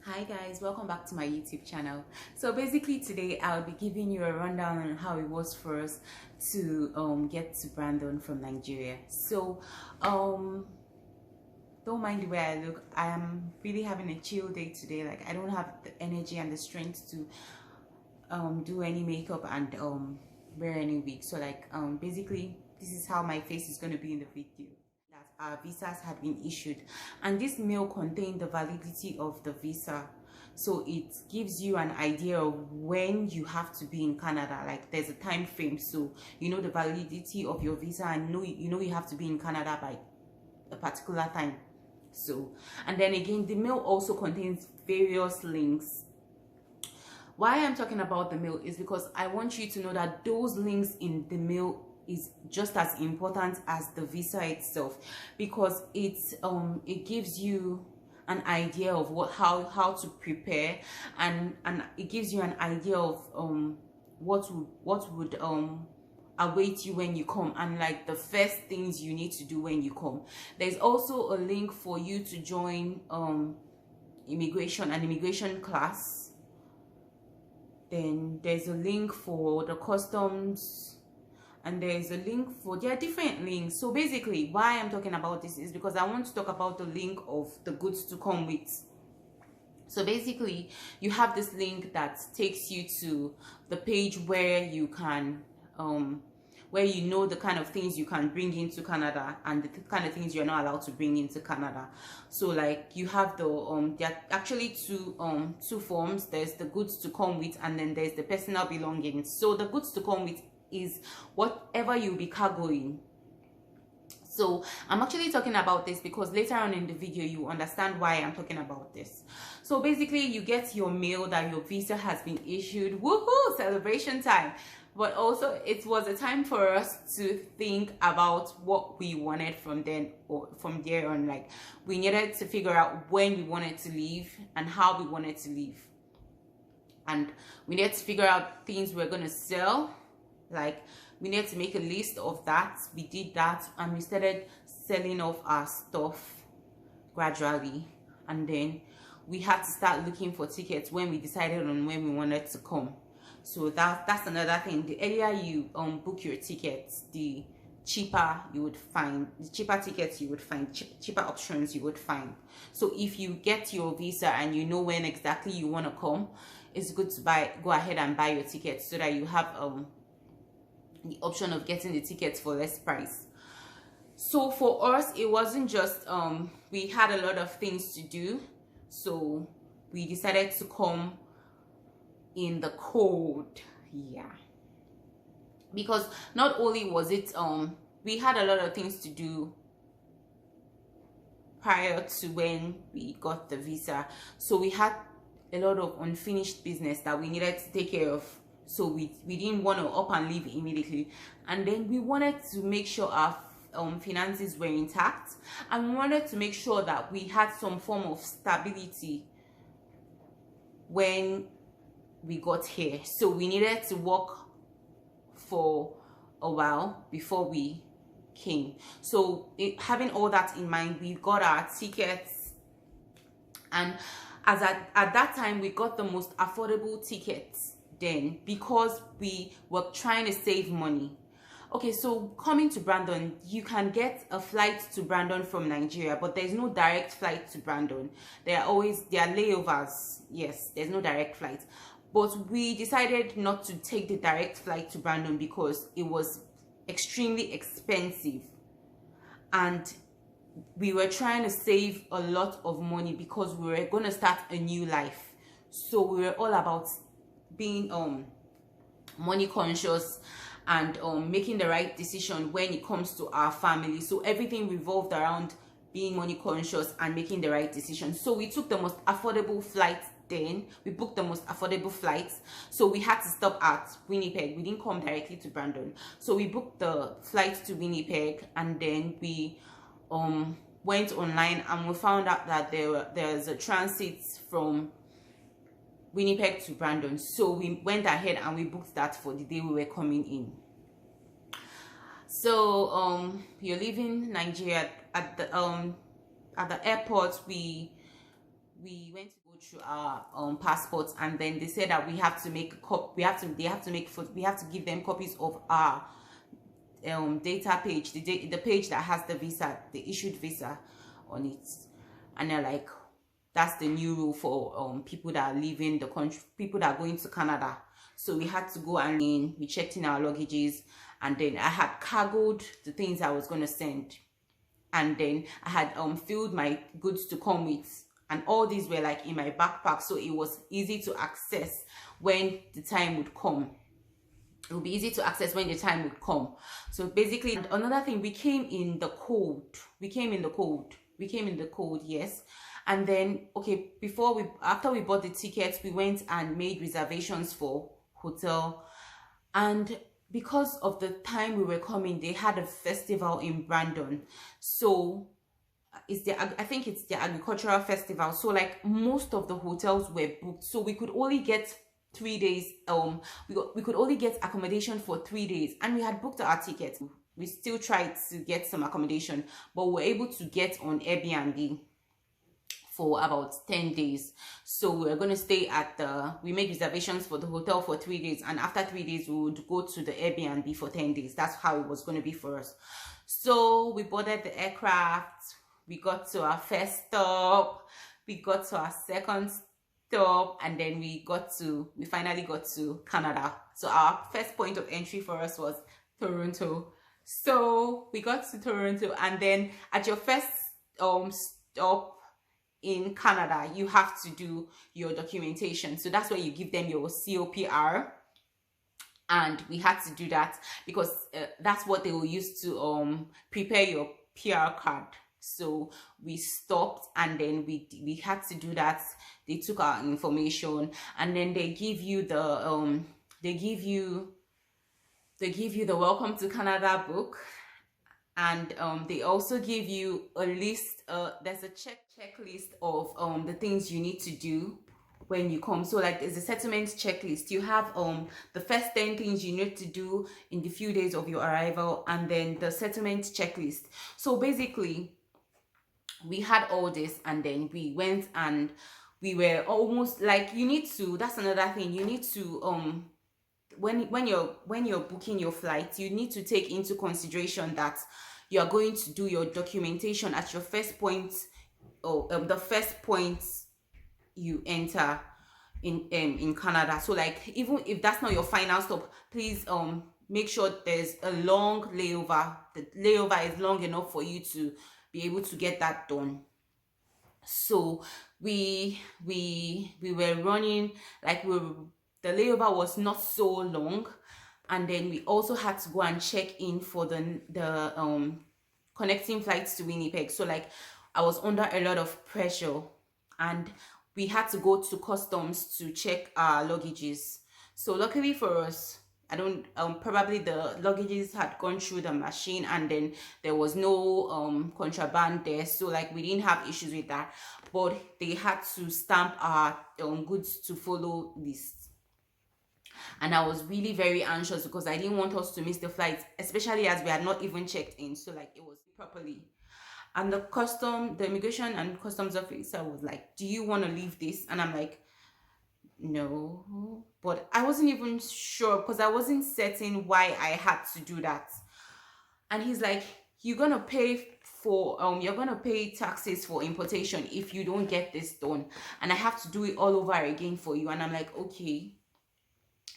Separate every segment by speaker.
Speaker 1: Hi guys, welcome back to my YouTube channel. So basically today I'll be giving you a rundown on how it was for us to get to Brandon from Nigeria. So don't mind the way I look. I am really having a chill day today. Like I don't have the energy and the strength to do any makeup and wear any wig. So like basically this is how my face is going to be in the video. That our visas had been issued, and this mail contained the validity of the visa, so it gives you an idea of when you have to be in Canada. Like there's a time frame, so you know the validity of your visa and you know you have to be in Canada by a particular time. So, and then again, the mail also contains various links. Why I'm talking about the mail is because I want you to know that those links in the mail is just as important as the visa itself, because it gives you an idea of how to prepare, and it gives you an idea of what would await you when you come, and like the first things you need to do when you come. There's also a link for you to join an immigration class. Then there's a link for the customs, and there's a link for, there are different links. So basically why I'm talking about this is because I want to talk about the link of the goods to come with. So basically you have this link that takes you to the page where you can where you know the kind of things you can bring into Canada and the kind of things you're not allowed to bring into Canada. So like you have the there are actually two forms. There's the goods to come with, and then there's the personal belongings. So the goods to come with is whatever you'll be cargoing. So I'm actually talking about this because later on in the video you understand why I'm talking about this. So basically you get your mail that your visa has been issued. Woohoo, celebration time. But also it was a time for us to think about what we wanted from then, or from there on. Like we needed to figure out when we wanted to leave and how we wanted to leave, and we needed to figure out things we're going to sell. Like we needed to make a list of that. We did that, and we started selling off our stuff gradually, and then we had to start looking for tickets when we decided on when we wanted to come. So that's another thing. The earlier you book your tickets, the cheaper you would find, the cheaper tickets you would find, cheaper options you would find. So if you get your visa and you know when exactly you want to come, it's good to go ahead and buy your tickets so that you have the option of getting the tickets for less price. So for us, it wasn't just we had a lot of things to do, so we decided to come in the cold. Yeah, because not only was it we had a lot of things to do prior to when we got the visa, so we had a lot of unfinished business that we needed to take care of. So we didn't want to up and leave immediately, and then we wanted to make sure our finances were intact, and we wanted to make sure that we had some form of stability when we got here. So we needed to work for a while before we came. So having all that in mind, we got our tickets, and at that time we got the most affordable tickets then, because we were trying to save money. Okay, so coming to Brandon, you can get a flight to Brandon from Nigeria, but there's no direct flight to Brandon. There are layovers. Yes, there's no direct flight. But we decided not to take the direct flight to Brandon because it was extremely expensive, and we were trying to save a lot of money because we were going to start a new life. So we were all about being money conscious and making the right decision when it comes to our family. So everything revolved around being money conscious and making the right decision. So we took the most affordable flight. Then we booked the most affordable flights, so we had to stop at Winnipeg. We didn't come directly to Brandon, so we booked the flight to Winnipeg, and then we went online and we found out that there's a transit from Winnipeg to Brandon. So we went ahead and we booked that for the day we were coming in. So you're leaving Nigeria at the airport. We we went to go through our passports, and then they said that we have to make we have to give them copies of our data page, the page that has the visa, the issued visa on it. And they're like, that's the new rule for people that are leaving the country, people that are going to Canada. So we had to go, and we checked in our luggages, and then I had cargoed the things I was going to send, and then I had filled my goods to come with, and all these were like in my backpack, so it was easy to access when the time would come. It would be easy to access when the time would come. So basically, and another thing, we came in the cold, yes. And then, okay, after we bought the tickets, we went and made reservations for hotel. And because of the time we were coming, they had a festival in Brandon. So I think it's the agricultural festival. So like most of the hotels were booked. So we could only get 3 days. We could only get accommodation for 3 days, and we had booked our tickets. We still tried to get some accommodation, but we were able to get on Airbnb for about 10 days. So we were going to stay we made reservations for the hotel for 3 days, and after 3 days we would go to the Airbnb for 10 days. That's how it was going to be for us. So we boarded the aircraft, we got to our first stop, we got to our second stop, and then we finally got to Canada. So our first point of entry for us was Toronto. So we got to Toronto, and then at your first stop in Canada, you have to do your documentation. So that's where you give them your COPR, and we had to do that because that's what they will use to prepare your PR card. So we stopped, and then we had to do that. They took our information, and then they give you the Welcome to Canada book, and they also give you a list. There's a checklist of the things you need to do when you come. So like there's a settlement checklist. You have the first 10 things you need to do in the few days of your arrival, and then the settlement checklist. So basically we had all this, and then we went, and we were almost like, that's another thing, you need to when you're booking your flight, you need to take into consideration that you are going to do your documentation at your first point, or the first point you enter in Canada. So like, even if that's not your final stop, please make sure there's a long layover. The layover is long enough for you to be able to get that done. So we were running like the layover was not so long, and then we also had to go and check in for the connecting flights to Winnipeg. So like I was under a lot of pressure, and we had to go to customs to check our luggages. So luckily for us, probably the luggages had gone through the machine, and then there was no contraband there, so like we didn't have issues with that. But they had to stamp our goods to follow lists, and I was really very anxious because I didn't want us to miss the flight, especially as we had not even checked in. So like it was properly. And the immigration and customs officer was like, do you want to leave this? And I'm like, no. But I wasn't even sure because I wasn't certain why I had to do that. And he's like, you're gonna pay taxes for importation if you don't get this done, and I have to do it all over again for you. And I'm like, okay.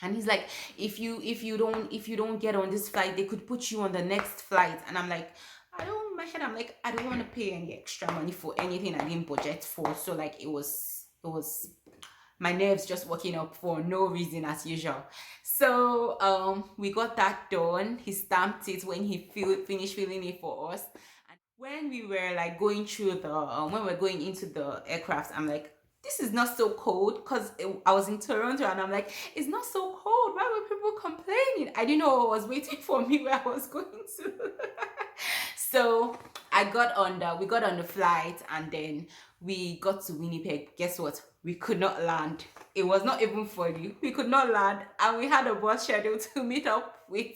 Speaker 1: And he's like, if you don't get on this flight, they could put you on the next flight. And I'm like, in my head, I'm like, I don't want to pay any extra money for anything I didn't budget for. So like it was my nerves just working up for no reason as usual. So we got that done. He stamped it when he finished filling it for us. And when we were like going through when we were going into the aircraft, I'm like, this is not so cold, because I was in Toronto, and I'm like, it's not so cold. Why were people complaining? I didn't know what was waiting for me where I was going to. So we got on the flight, and then we got to Winnipeg. Guess what? We could not land. It was not even funny. We could not land, and we had a bus schedule to meet up with,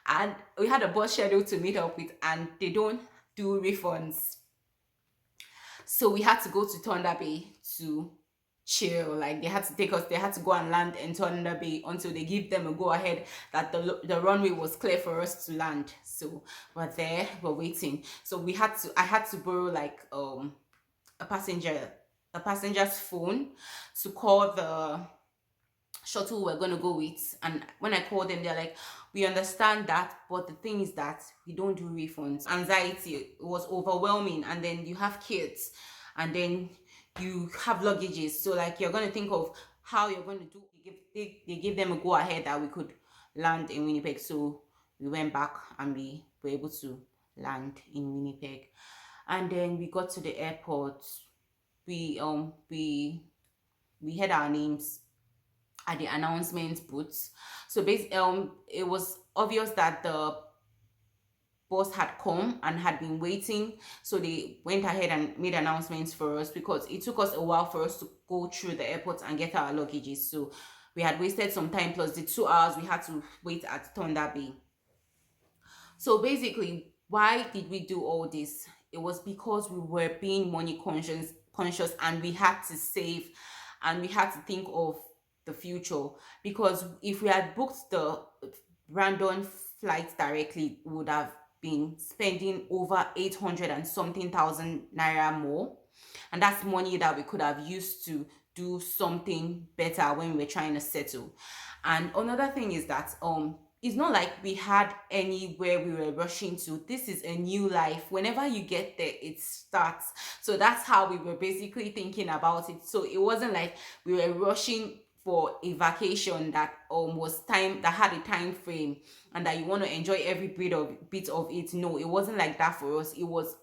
Speaker 1: and they don't do refunds. So we had to go to Thunder Bay to chill. Like they had to take us, they had to go and land in Thunder Bay until they give them a go ahead that the runway was clear for us to land. So we're there, we're waiting. So I had to borrow like a passenger's phone to call the shuttle we're going to go with. And when I called them, they're like, we understand that, but the thing is that we don't do refunds. Anxiety was overwhelming, and then you have kids, and then you have luggages, so like you're going to think of how you're going to do. They gave them a go ahead that we could land in Winnipeg. So we went back and we were able to land in Winnipeg. And then we got to the airport. We had our names at the announcement booths. So basically, it was obvious that the bus had come and had been waiting. So they went ahead and made announcements for us, because it took us a while for us to go through the airport and get our luggages. So we had wasted some time, plus the 2 hours we had to wait at Thunder Bay. So basically, why did we do all this? It was because we were being money conscious, and we had to save, and we had to think of the future. Because if we had booked the random flights directly, we would have been spending over 800 and something thousand naira more, and that's money that we could have used to do something better when we were trying to settle. And another thing is that it's not like we had anywhere we were rushing to. This is a new life. Whenever you get there, it starts. So that's how we were basically thinking about it. So it wasn't like we were rushing for a vacation that was time, that had a time frame, and that you want to enjoy every bit of it. No, it wasn't like that for us. It was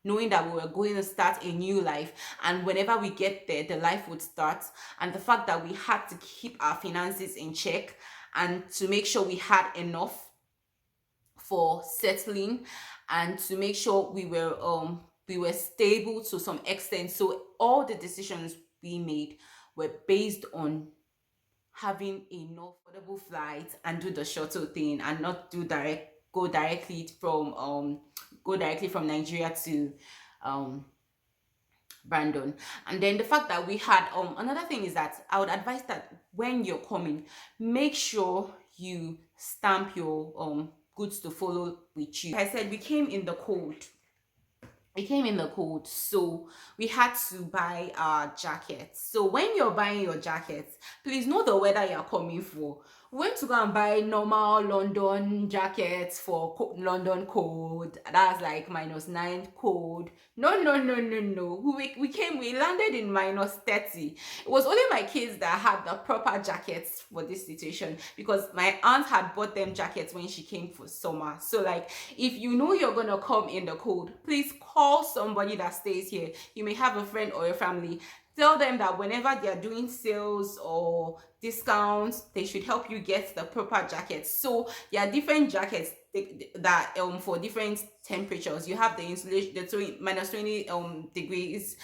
Speaker 1: knowing that we were going to start a new life, and whenever we get there, the life would start. And the fact that we had to keep our finances in check and to make sure we had enough for settling, and to make sure we were stable to some extent. So all the decisions we made were based on having enough affordable flights and do the shuttle thing, and not go directly from Nigeria to Brandon. And then the fact that we had another thing is that I would advise that when you're coming, make sure you stamp your goods to follow with you. Like I said, we came in the cold. So we had to buy our jackets. So when you're buying your jackets, please know the weather you're coming for. We went to go and buy normal London jackets for London cold. That's like -9 cold. No. We landed in -30. It was only my kids that had the proper jackets for this situation, because my aunt had bought them jackets when she came for summer. So like, if you know you're gonna come in the cold, please call somebody that stays here. You may have a friend or a family. Tell them that whenever they are doing sales or discounts, they should help you get the proper jackets. So there are different jackets that for different temperatures. You have the insulation, the -20 degrees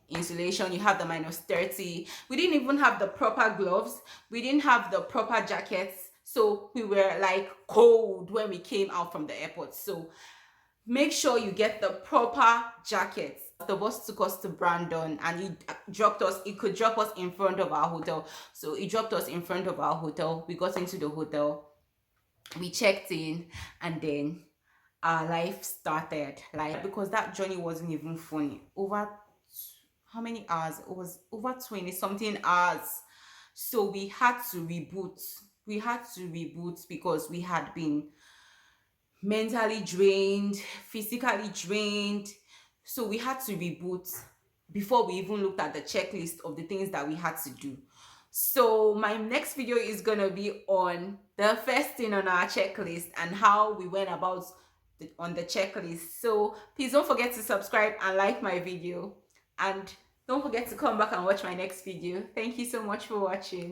Speaker 1: insulation. You have the -30. We didn't even have the proper gloves. We didn't have the proper jackets. So we were like cold when we came out from the airport. So make sure you get the proper jackets. The bus took us to Brandon, and it could drop us in front of our hotel. So it dropped us in front of our hotel. We got into the hotel, we checked in, and then our life started. Like, because that journey wasn't even funny. Over how many hours? It was over 20 something hours. So we had to reboot. Because we had been mentally drained, physically drained. So we had to reboot before we even looked at the checklist of the things that we had to do. So my next video is gonna be on the first thing on our checklist and how we went about on the checklist. So please don't forget to subscribe and like my video, and don't forget to come back and watch my next video. Thank you so much for watching.